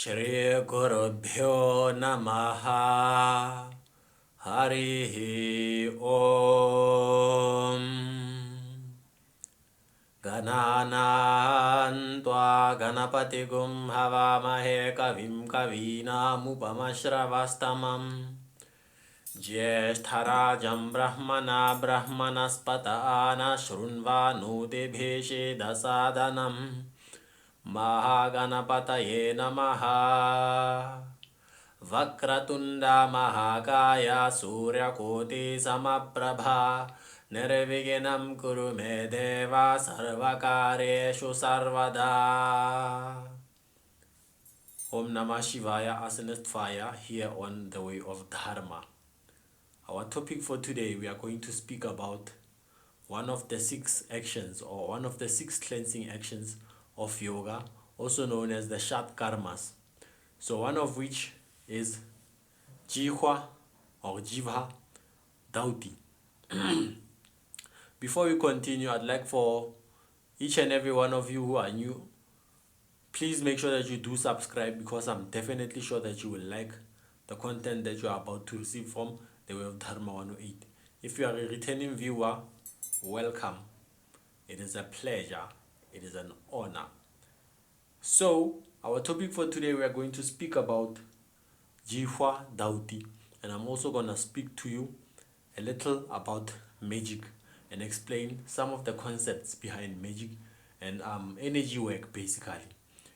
Shri Gurubhyo Namaha Harihi Om Gananan Tva Ganapatigum Havamahe Kavim Kavinam Upamashravastamam Jyeshtarajam Brahmana Brahmanaspata Anashrunvanu Bheshe Dasadanam Mahaganapataye Namaha Vakratunda Mahakaya Suryakoti Samaprabha Nirvignam Kuru Me Deva Sarvakareshu Sarvada. Om Namah Shivaya Asanasthvaya, here on the way of Dharma. Our topic for today, we are going to speak about one of the 6 actions or one of the 6 cleansing actions of yoga, also known as the Shat Karmas. So one of which is Jihva or Jivha Dauti. Before we continue, I'd like for each and every one of you who are new, please make sure that you do subscribe, because I'm definitely sure that you will like the content that you are about to receive from the Way of Dharma 108. If you are a returning viewer, welcome. It is a pleasure. It is an honor. So, our topic for today, we are going to speak about Jihva Dauti. And I'm also going to speak to you a little about magic and explain some of the concepts behind magic and energy work, basically.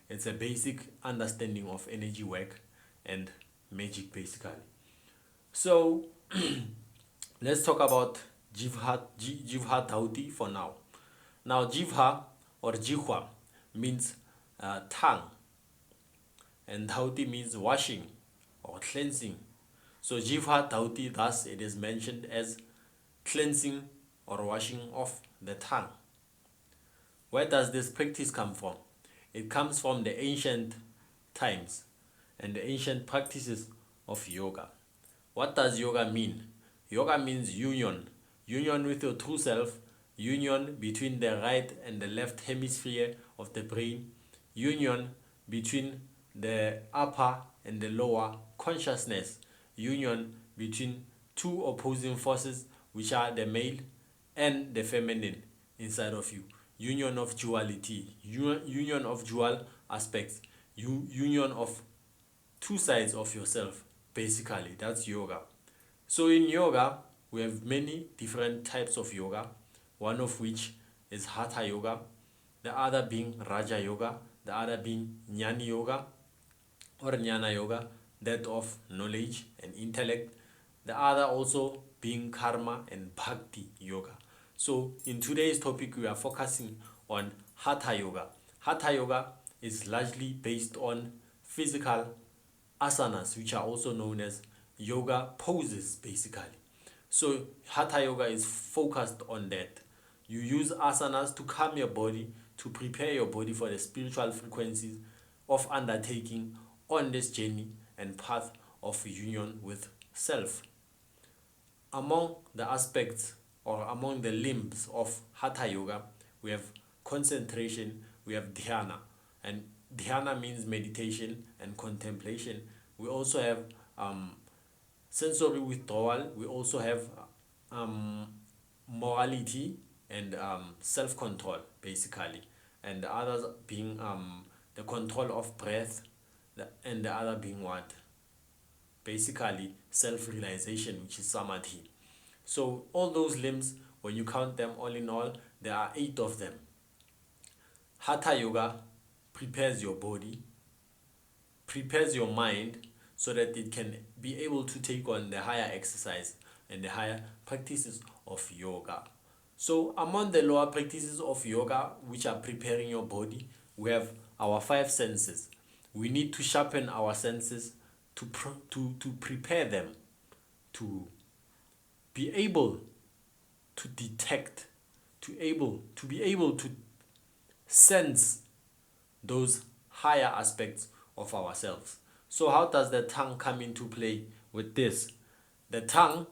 It's a basic understanding of energy work and magic, basically. So, let's talk about Jivha Dauti for now. Now, Jivha or Jihva means tongue, and Dauti means washing or cleansing. So, Jivha Dauti, thus it is mentioned as cleansing or washing of the tongue. Where does this practice come from? It comes from the ancient times and the ancient practices of yoga. What does yoga mean? Yoga means union with your true self, union between the right and the left hemisphere of the brain, union between the upper and the lower consciousness, union between 2 opposing forces, which are the male and the feminine inside of you, union of duality, union of dual aspects, union of 2 sides of yourself. Basically, that's yoga. So in yoga, we have many different types of yoga, one of which is Hatha yoga, the other being Raja yoga, the other being Jnana yoga or Jnana yoga, that of knowledge and intellect, the other also being Karma and Bhakti yoga. So in today's topic, we are focusing on Hatha yoga. Hatha yoga is largely based on physical asanas, which are also known as yoga poses, basically. So Hatha yoga is focused on that. You use asanas to calm your body, to prepare your body for the spiritual frequencies of undertaking on this journey and path of union with self. Among the aspects or among the limbs of Hatha yoga, we have concentration, we have dhyana, and dhyana means meditation and contemplation. We also have sensory withdrawal. We also have morality and self-control, basically. And the others being the control of breath, and the other being what? Basically, self-realization, which is samadhi. So all those limbs, when you count them all in all, there are 8 of them. Hatha yoga prepares your body, prepares your mind, so that it can be able to take on the higher exercise and the higher practices of yoga. So among the lower practices of yoga, which are preparing your body, we have our 5 senses. We need to sharpen our senses to prepare them to be able to detect, to be able to sense those higher aspects of ourselves. So how does the tongue come into play with this? The tongue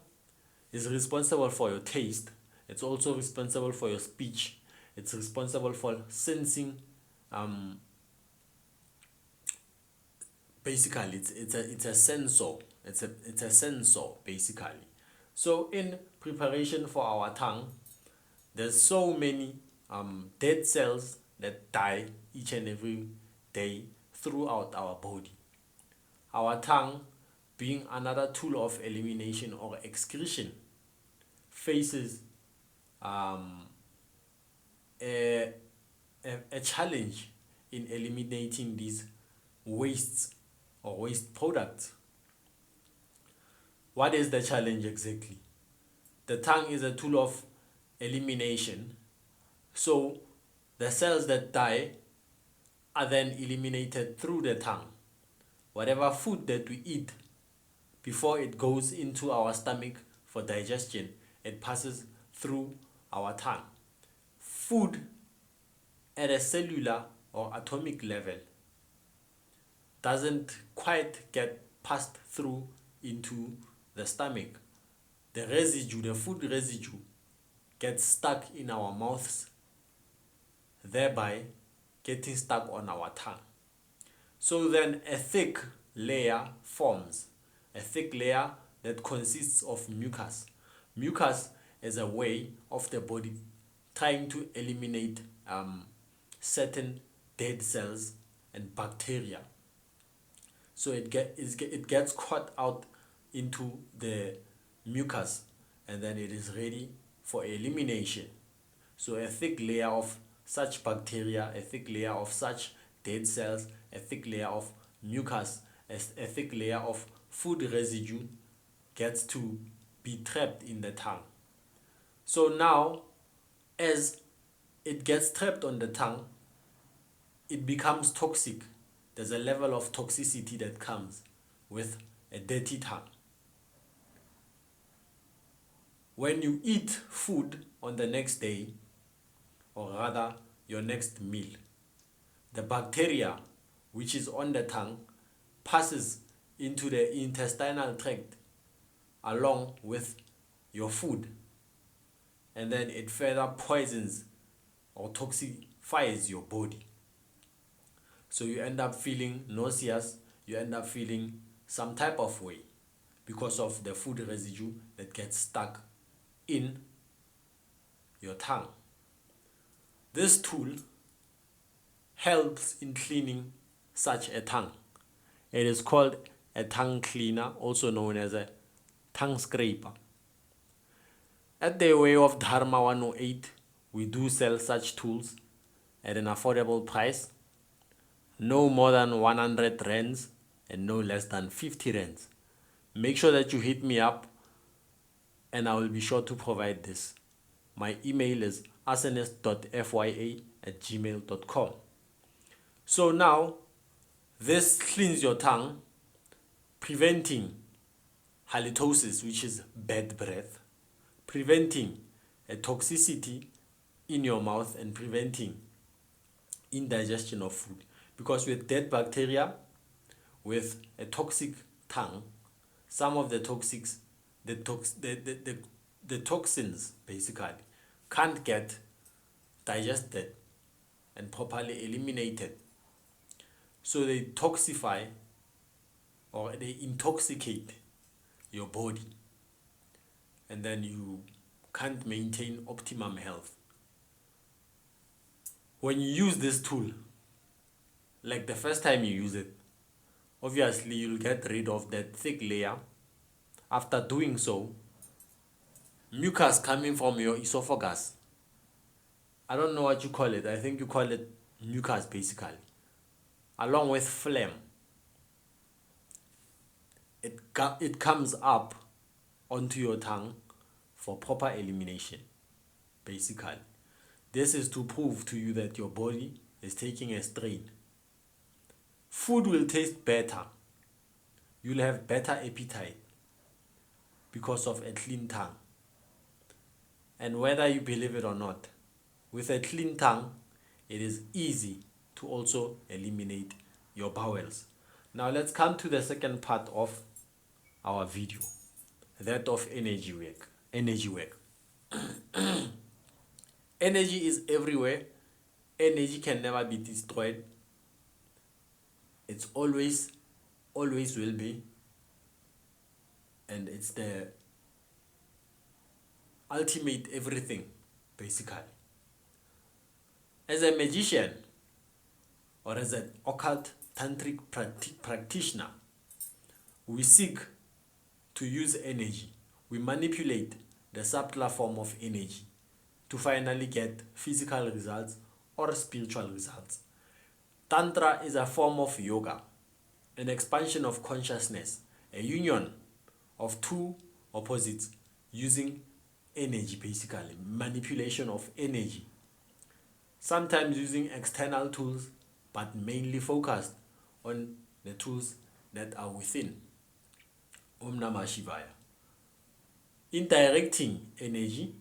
is responsible for your taste. It's also responsible for your speech. It's responsible for sensing basically it's a sensor. It's a sensor basically. So in preparation for our tongue, there's so many dead cells that die each and every day throughout our body. Our tongue, being another tool of elimination or excretion, faces um, a, a challenge in eliminating these wastes or waste products. What is the challenge exactly? The tongue is a tool of elimination. So the cells that die are then eliminated through the tongue. Whatever food that we eat, before it goes into our stomach for digestion, it passes through our tongue. Food at a cellular or atomic level doesn't quite get passed through into the stomach. The residue, the food residue, gets stuck in our mouths, thereby getting stuck on our tongue. So then a thick layer forms, a thick layer that consists of mucus. Mucus is a way of the body trying to eliminate certain dead cells and bacteria. So it gets caught out into the mucus, and then it is ready for elimination. So a thick layer of such bacteria, a thick layer of such dead cells, a thick layer of mucus, a thick layer of food residue gets to be trapped in the tongue. So now, as it gets trapped on the tongue, it becomes toxic. There's a level of toxicity that comes with a dirty tongue. When you eat food on the next day, or rather your next meal, the bacteria which is on the tongue passes into the intestinal tract along with your food, and then it further poisons or toxifies your body. So you end up feeling nauseous, you end up feeling some type of way because of the food residue that gets stuck in your tongue. This tool helps in cleaning such a tongue. It is called a tongue cleaner, also known as a tongue scraper. At the Way of Dharma 108, we do sell such tools at an affordable price, no more than 100 rands and no less than 50 rands. Make sure that you hit me up and I will be sure to provide this. My email is arsonist.fya@gmail.com. So now, this cleans your tongue, preventing halitosis, which is bad breath, preventing a toxicity in your mouth, and preventing indigestion of food. Because with dead bacteria, with a toxic tongue, some of the the toxins basically can't get digested and properly eliminated. So they toxify or they intoxicate your body, and then you can't maintain optimum health. When you use this tool, like the first time you use it, obviously you'll get rid of that thick layer. After doing so, mucus coming from your esophagus, I don't know what you call it, I think you call it mucus basically, along with phlegm, it comes up onto your tongue for proper elimination basically. This is to prove to you that your body is taking a strain. Food will taste better, you'll have better appetite because of a clean tongue. And whether you believe it or not, with a clean tongue, it is easy to also eliminate your bowels. Now let's come to the second part of our video, that of energy work. Energy work. Energy is everywhere. Energy can never be destroyed. It's always always will be, and it's the ultimate everything, basically. As a magician or as an occult tantric practitioner, we seek to use energy. We manipulate the subtler form of energy to finally get physical results or spiritual results. Tantra is a form of yoga, an expansion of consciousness, a union of two opposites using energy, basically, manipulation of energy. Sometimes using external tools, but mainly focused on the tools that are within. Om Namah Shivaya. In directing energy,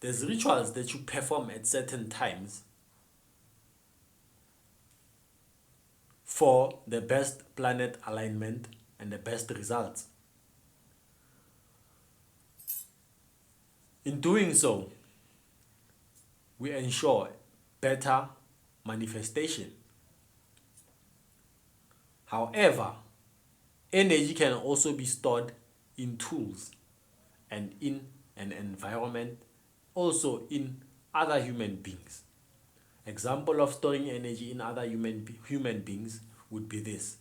there's rituals that you perform at certain times for the best planet alignment and the best results. In doing so, we ensure better manifestation. However, energy can also be stored in tools and in an environment, also in other human beings. Example of storing energy in other human beings would be this.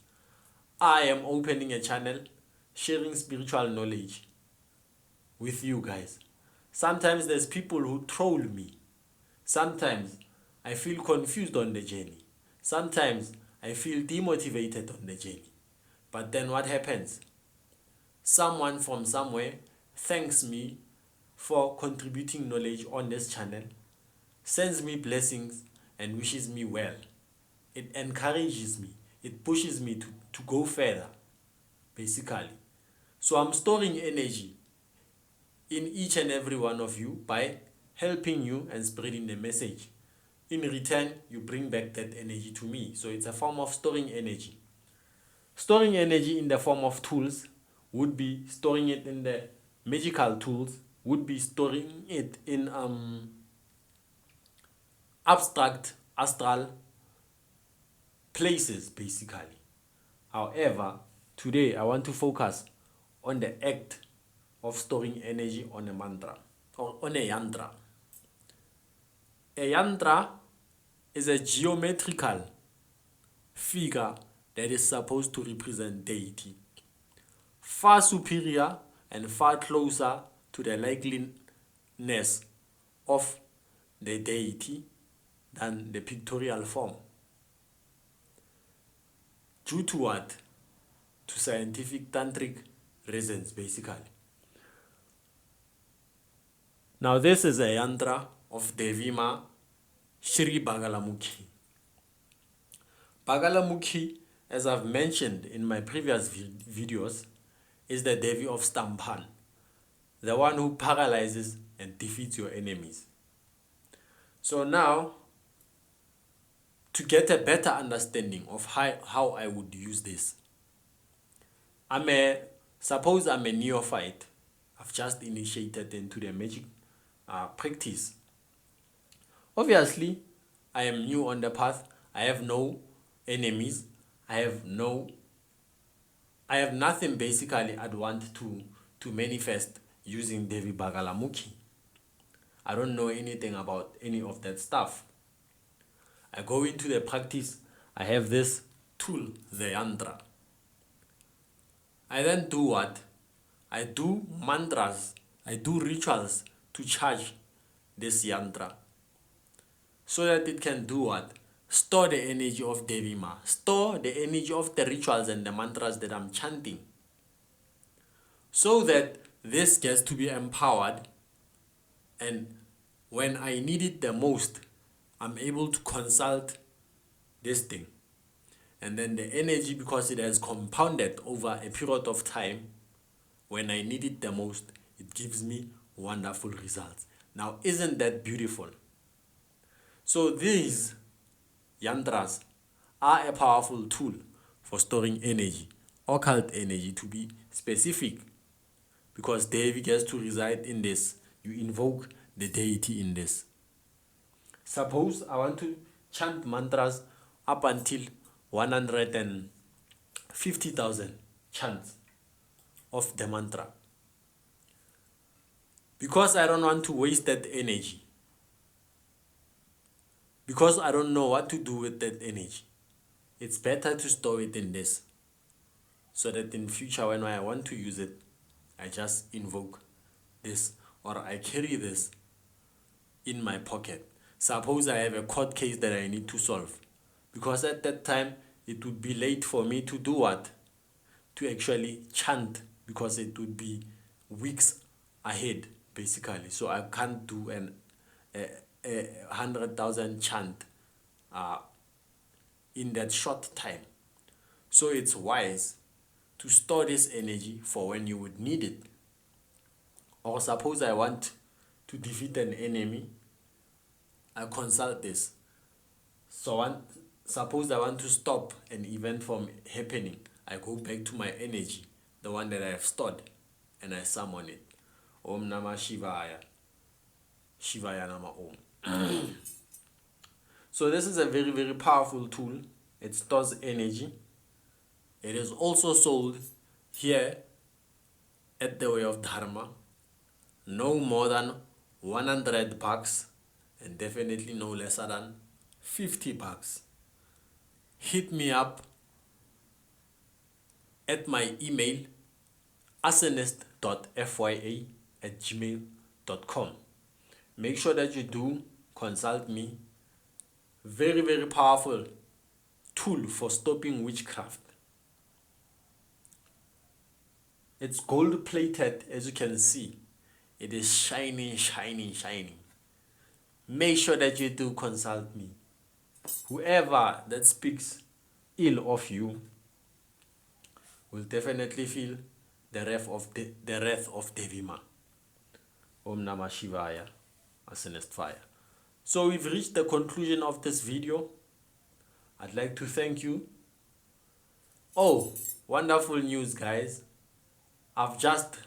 I am opening a channel, sharing spiritual knowledge with you guys. Sometimes there's people who troll me. Sometimes I feel confused on the journey. Sometimes I feel demotivated on the journey. But then what happens? Someone from somewhere thanks me for contributing knowledge on this channel, sends me blessings and wishes me well. It encourages me. It pushes me to go further, basically. So I'm storing energy in each and every one of you by helping you and spreading the message. In return, you bring back that energy to me. So it's a form of storing energy. Storing energy in the form of tools would be storing it in the magical tools, would be storing it in abstract astral places, basically. However, today I want to focus on the act of storing energy on a mantra or on a yantra. A yantra is a geometrical figure that is supposed to represent deity, far superior and far closer to the likeliness of the deity than the pictorial form. Due to what? To scientific tantric reasons, basically. Now this is a yantra of Devima Shri Bagalamukhi. Bagalamukhi, as I've mentioned in my previous videos, is the Devi of Stampan, the one who paralyzes and defeats your enemies. So now, to get a better understanding of how I would use this, suppose I'm a neophyte. I've just initiated into the magic practice. Obviously, I am new on the path. I have no enemies. I have nothing basically I'd want to manifest using Devi Bagalamukhi. I don't know anything about any of that stuff. I go into the practice. I have this tool, the yantra. I then do what? I do mantras. I do rituals to charge this yantra, so that it can do what? Store the energy of Devima. Store the energy of the rituals and the mantras that I'm chanting, so that this gets to be empowered, and when I need it the most, I'm able to consult this thing. And then the energy, because it has compounded over a period of time, when I need it the most, it gives me wonderful results. Now, isn't that beautiful? So these yantras are a powerful tool for storing energy, occult energy to be specific, because Devi gets to reside in this. You invoke the deity in this. Suppose I want to chant mantras up until 100 and 50,000 chants of the mantra. Because I don't want to waste that energy. Because I don't know what to do with that energy. It's better to store it in this, so that in future when I want to use it, I just invoke this, or I carry this in my pocket. Suppose I have a court case that I need to solve, because at that time it would be late for me to do what? To actually chant, because it would be weeks ahead basically. So I can't do a 100,000 chant in that short time. So it's wise to store this energy for when you would need it. Or suppose I want to defeat an enemy, I consult this. Suppose I want to stop an event from happening, I go back to my energy, the one that I have stored, and I summon it. Om Namah Shivaya. Shivaya Nama Om. So this is a very, very powerful tool. It stores energy. It is also sold here at the Way of Dharma. No more than 100 bucks, and definitely no lesser than 50 bucks. Hit me up at my email arsonist.fya@gmail.com. Make sure that you do consult me. Very, very powerful tool for stopping witchcraft. It's gold plated, as you can see. It is shining, shining, shining. Make sure that you do consult me. Whoever that speaks ill of you will definitely feel the wrath of Devima. Om Namah Shivaya. Arsonist fire. So we've reached the conclusion of this video. I'd like to thank you. Oh, wonderful news, guys. I've just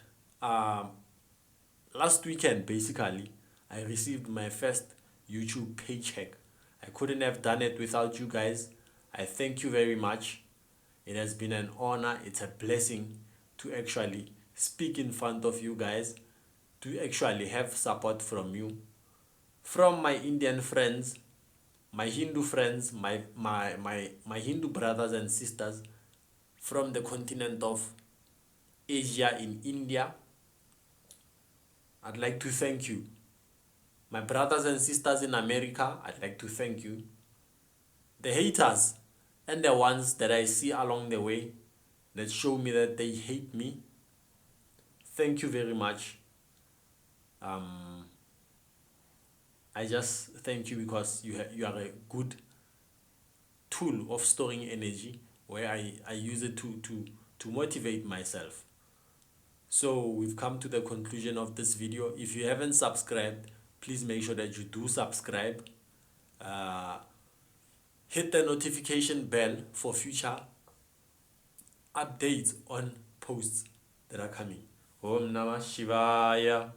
last weekend basically I received my first YouTube paycheck. I couldn't have done it without you guys. I thank you very much. It has been an honor. It's a blessing to actually speak in front of you guys, to actually have support from you, from my Indian friends, my Hindu friends, my Hindu brothers and sisters from the continent of Asia in India. I'd like to thank you. My brothers and sisters in America, I'd like to thank you. The haters and the ones that I see along the way that show me that they hate me, thank you very much. I just thank you because you are a good tool of storing energy, where I use it to motivate myself. So we've come to the conclusion of this video. If you haven't subscribed, please make sure that you do subscribe. Hit the notification bell for future updates on posts that are coming. Om Namah Shivaya.